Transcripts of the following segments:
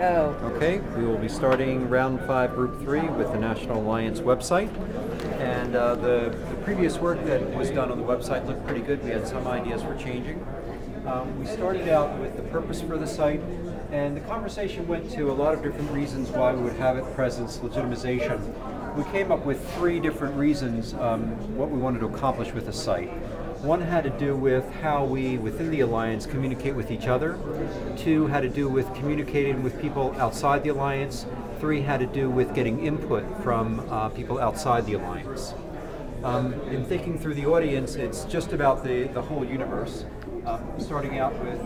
Go. Okay, we will be starting round 5, group 3 with the National Alliance website. And the previous work that was done on the website looked pretty good. We had some ideas for changing. We started out with the purpose for the site, and the conversation went to a lot of different reasons why we would have it, presence, legitimization. We came up with 3 different reasons what we wanted to accomplish with the site. One had to do with how we, within the Alliance, communicate with each other. 2 had to do with communicating with people outside the Alliance. 3 had to do with getting input from people outside the Alliance. In thinking through the audience, it's just about the whole universe, starting out with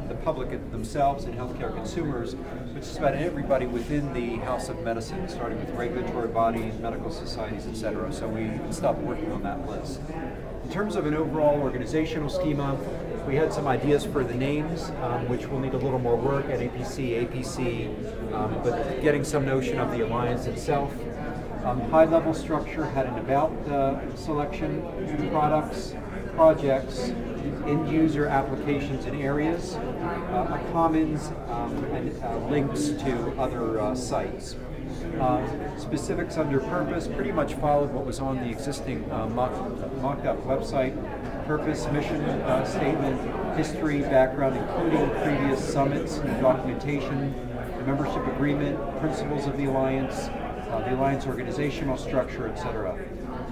the public themselves and healthcare consumers, which is about everybody within the House of Medicine, starting with regulatory bodies, medical societies, etc. So we stopped working on that list. In terms of an overall organizational schema, we had some ideas for the names, which will need a little more work at APC, but getting some notion of the Alliance itself. High-level structure had an about selection, products, projects, end-user applications and areas, a commons, and links to other sites. Specifics under purpose pretty much followed what was on the existing mocked-up website. Purpose, mission statement, history, background, including previous summits and documentation, the membership agreement, principles of the Alliance organizational structure, etc.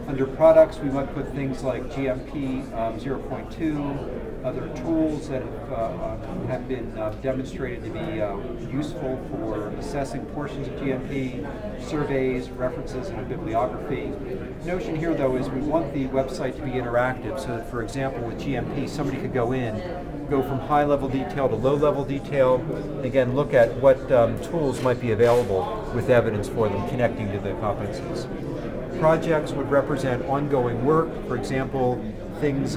Under products, we might put things like GMP 0.2, other tools that have been demonstrated to be useful for assessing portions of GMP, surveys, references, and a bibliography. The notion here, though, is we want the website to be interactive so that, for example, with GMP, somebody could go from high-level detail to low-level detail, and again, look at what tools might be available with evidence for them connecting to the competencies. Projects would represent ongoing work, for example, things,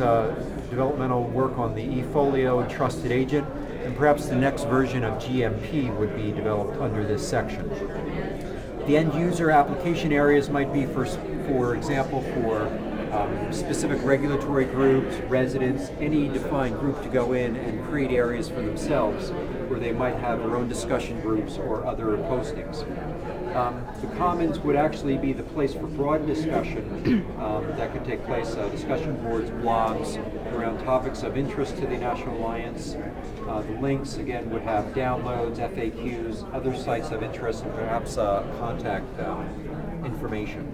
developmental work on the eFolio and Trusted Agent, and perhaps the next version of GMP would be developed under this section. The end-user application areas might be, for example, for specific regulatory groups, residents, any defined group to go in and create areas for themselves where they might have their own discussion groups or other postings. The Commons would actually be the place for broad discussion that could take place, discussion boards, blogs around topics of interest to the National Alliance. The links, again, would have downloads, FAQs, other sites of interest, and perhaps contact information.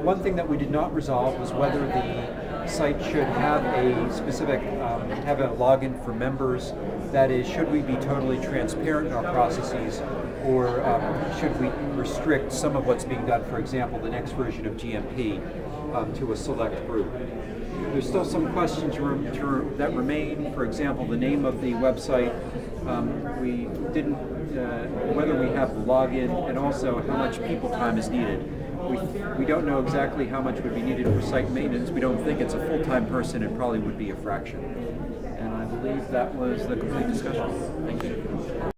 One thing that we did not resolve was whether the site should have a specific, have a login for members. That is, should we be totally transparent in our processes, or should we restrict some of what's being done, for example, the next version of GMP, to a select group? There's still some questions that remain. For example, the name of the website. We didn't, whether we have the login, and also how much people time is needed. We don't know exactly how much would be needed for site maintenance. We don't think it's a full-time person. It probably would be a fraction. And I believe that was the complete discussion. Thank you.